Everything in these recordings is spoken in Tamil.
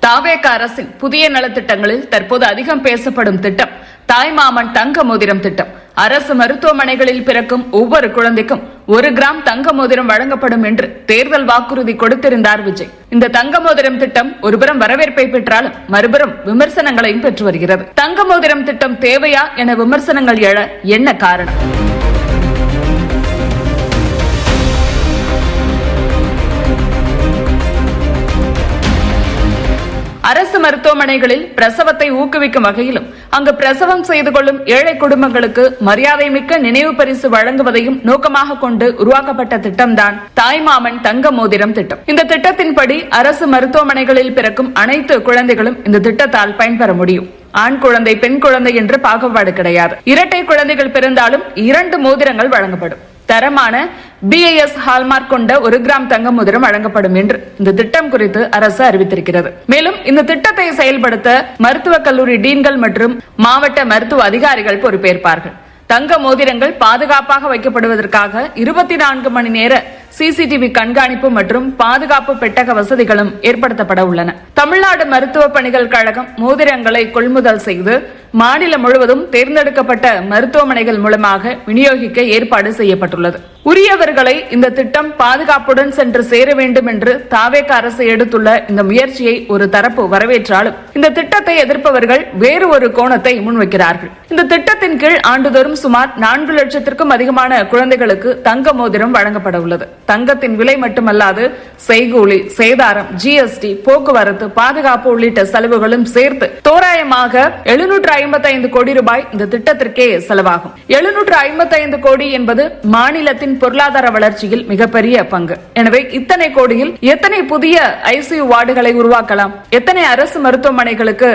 தாவேக அரசின் புதிய நலத்திட்டங்களில் தற்போது அதிகம் பேசப்படும் திட்டம் தாய்மாமன் தங்க மோதிரம் திட்டம். அரசு மருத்துவமனைகளில் பிறக்கும் ஒவ்வொரு குழந்தைக்கும் 1 கிராம் தங்க மோதிரம் வழங்கப்படும் என்று தேர்தல் வாக்குறுதி கொடுத்திருந்தார் விஜய். இந்த தங்க மோதிரம் திட்டம் ஒருபுறம் வரவேற்பை பெற்றாலும் மறுபுறம் விமர்சனங்களையும் பெற்று வருகிறது. தங்க மோதிரம் திட்டம் தேவையா என விமர்சனங்கள் எழ என்ன காரணம்? அரசு மருத்துவமனைகளில் பிரசவத்தை ஊக்குவிக்கும் வகையிலும் அங்கு பிரசவம் செய்து கொள்ளும் ஏழை குடும்பங்களுக்கு மரியாதை மிக்க நினைவு பரிசு வழங்குவதையும் நோக்கமாக கொண்டு உருவாக்கப்பட்ட திட்டம்தான் தாய்மாமன் தங்க மோதிரம் திட்டம். இந்த திட்டத்தின்படி அரசு மருத்துவமனைகளில் பிறக்கும் அனைத்து குழந்தைகளும் இந்த திட்டத்தால் பயன்பெற முடியும். ஆண் குழந்தை பெண் குழந்தை என்று பாகுபாடு கிடையாது. இரட்டை குழந்தைகள் பிறந்தாலும் 2 மோதிரங்கள் வழங்கப்படும். தரமான BIS ஹால்மார்க் கொண்ட 1 கிராம் தங்க மோதிரம் வழங்கப்படும் என்று இந்த திட்டம் குறித்து அரசு அறிவித்திருக்கிறது. மேலும் இந்த திட்டத்தை செயல்படுத்த மருத்துவக் கல்லூரி டீன்கள் மற்றும் மாவட்ட மருத்துவ அதிகாரிகள் பொறுப்பேற்பார்கள். தங்க மோதிரங்கள் பாதுகாப்பாக வைக்கப்படுவதற்காக 24 மணி நேர CCTV கண்காணிப்பு மற்றும் பாதுகாப்பு பெட்டக வசதிகளும் ஏற்படுத்தப்பட உள்ளன. தமிழ்நாடு மருத்துவ பணிகள் கழகம் மோதிரங்களை கொள்முதல் செய்து மாநிலம் முழுவதும் தேர்ந்தெடுக்கப்பட்ட மருத்துவமனைகள் மூலமாக விநியோகிக்க ஏற்பாடு செய்யப்பட்டுள்ளது. உரியவர்களை இந்த திட்டம் பாதுகாப்புடன் சென்று சேர வேண்டும் என்று தாவேக அரசு எடுத்துள்ள இந்த முயற்சியை ஒரு தரப்பு வரவேற்றாலும் இந்த திட்டத்தை எதிர்ப்பவர்கள் வேறு ஒரு கோணத்தை முன்வைக்கிறார்கள். இந்த திட்டத்தின் கீழ் ஆண்டுதோறும் சுமார் 4 லட்சத்திற்கும் அதிகமான குழந்தைகளுக்கு தங்க மோதிரம் வழங்கப்பட உள்ளது. தங்கத்தின் விலை மட்டுமல்லாது செய்கூலி, சேதாரம், GST, போக்குவரத்து, பாதுகாப்பு உள்ளிட்ட செலவுகளும் சேர்த்து தோராயமாக 755 கோடி ரூபாய் இந்த திட்டத்திற்கே செலவாகும். 755 கோடி என்பது மாநிலத்தின் பொருளாதார வளர்ச்சியில் மிகப்பெரிய பங்கு. எனவே இத்தனை கோடியில் எத்தனை புதிய ICU வார்டுகளை உருவாக்கலாம்? எத்தனை அரசு மருத்துவமனைகளுக்கு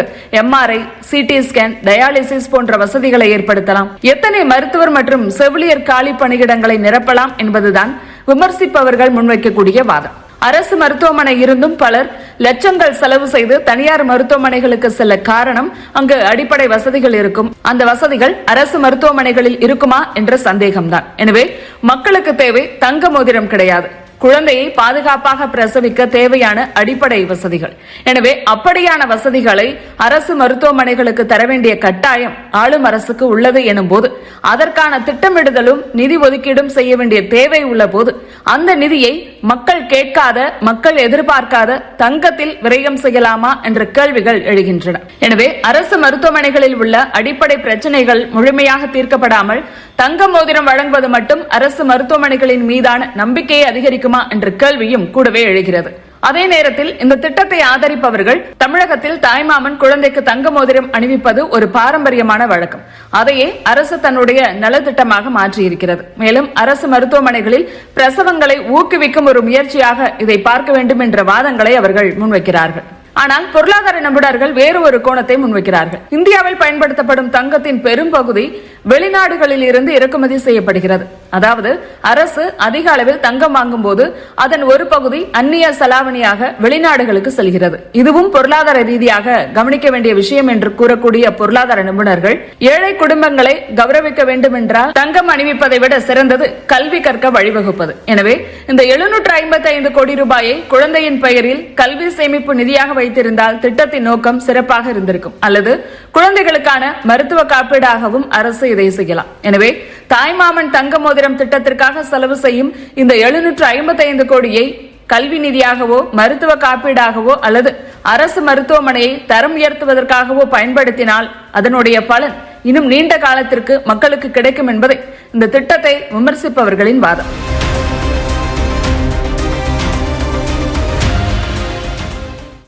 MRI, CT ஸ்கேன், டயாலிசிஸ் போன்ற வசதிகளை ஏற்படுத்தலாம்? எத்தனை மருத்துவர் மற்றும் செவிலியர் காலி பணியிடங்களை நிரப்பலாம் என்பதுதான் விமர்சிப்பவர்கள் முன்வைக்கக்கூடிய வாதம். அரசு மருத்துவமனை இருந்தும் பலர் லட்சங்கள் செலவு செய்து தனியார் மருத்துவமனைகளுக்கு செல்ல காரணம் அங்கு அடிப்படை வசதிகள் இருக்கும். அந்த வசதிகள் அரசு மருத்துவமனைகளில் இருக்குமா என்ற சந்தேகம்தான். எனவே மக்களுக்கு தேவை தங்க மோதிரம் கிடையாது, குழந்தையை பாதுகாப்பாக பிரசவிக்க தேவையான அடிப்படை வசதிகள். எனவே அப்படியான வசதிகளை அரசு மருத்துவமனைகளுக்கு தர வேண்டிய கட்டாயம் ஆளும் அரசுக்கு உள்ளது எனும் போது அதற்கான திட்டமிடுதலும் நிதி ஒதுக்கீடும் செய்ய வேண்டிய தேவை உள்ள போது அந்த நிதியை மக்கள் கேட்காத, மக்கள் எதிர்பார்க்காத தங்கத்தில் விரயம் செய்யலாமா என்ற கேள்விகள் எழுகின்றன. எனவே அரசு மருத்துவமனைகளில் உள்ள அடிப்படை பிரச்சனைகள் முழுமையாக தீர்க்கப்படாமல் தங்க மோதிரம் வழங்குவது மட்டும் அரசு மருத்துவமனைகளின் மீதான நம்பிக்கையை அதிகரிக்குமா என்ற கேள்வியும் கூடவே எழுகிறது. அதே நேரத்தில் இந்த திட்டத்தை ஆதரிப்பவர்கள் தமிழகத்தில் தாய்மாமன் குழந்தைக்கு தங்க மோதிரம் அணிவிப்பது ஒரு பாரம்பரியமான வழக்கம். அதையே அரசு தன்னுடைய நலத்திட்டமாக மாற்றியிருக்கிறது. மேலும் அரசு மருத்துவமனைகளில் பிரசவங்களை ஊக்குவிக்கும் ஒரு முயற்சியாக இதை பார்க்க வேண்டும் என்ற வாதங்களை அவர்கள் முன்வைக்கிறார்கள். ஆனால் பொருளாதார நிபுணர்கள் வேறு ஒரு கோணத்தை முன்வைக்கிறார்கள். இந்தியாவில் பயன்படுத்தப்படும் தங்கத்தின் பெரும்பகுதி வெளிநாடுகளில் இருந்து இறக்குமதி செய்யப்படுகிறது. அதாவது அரசு அதிக அளவில் தங்கம் வாங்கும் போது அதன் ஒரு பகுதி அந்நிய செலாவணியாக வெளிநாடுகளுக்கு செல்கிறது. இதுவும் பொருளாதார ரீதியாக கவனிக்க வேண்டிய விஷயம் என்று கூறக்கூடிய பொருளாதார நிபுணர்கள் ஏழை குடும்பங்களை கௌரவிக்க வேண்டும் என்றால் தங்கம் அணிவிப்பதை விட சிறந்தது கல்வி கற்க வழிவகுப்பது. எனவே இந்த 755 கோடி ரூபாயை குழந்தையின் பெயரில் கல்வி சேமிப்பு நிதியாக வைத்திருந்தால் திட்டத்தின் நோக்கம் சிறப்பாக இருந்திருக்கும். அல்லது குழந்தைகளுக்கான மருத்துவ காப்பீடாகவும் அரசு இதை செய்யலாம். எனவே தாய்மாமன் தங்க மோதிரம் திட்டத்திற்காக செலவு செய்யும் இந்த 755 கோடியை கல்வி நிதியாகவோ மருத்துவ காப்பீடாகவோ அல்லது அரசு மருத்துவமனையை தரம் உயர்த்துவதற்காகவோ பயன்படுத்தினால் அதனுடைய பலன் இன்னும் நீண்ட காலத்திற்கு மக்களுக்கு கிடைக்கும் என்பதை இந்த திட்டத்தை விமர்சிப்பவர்களின் வாதம்.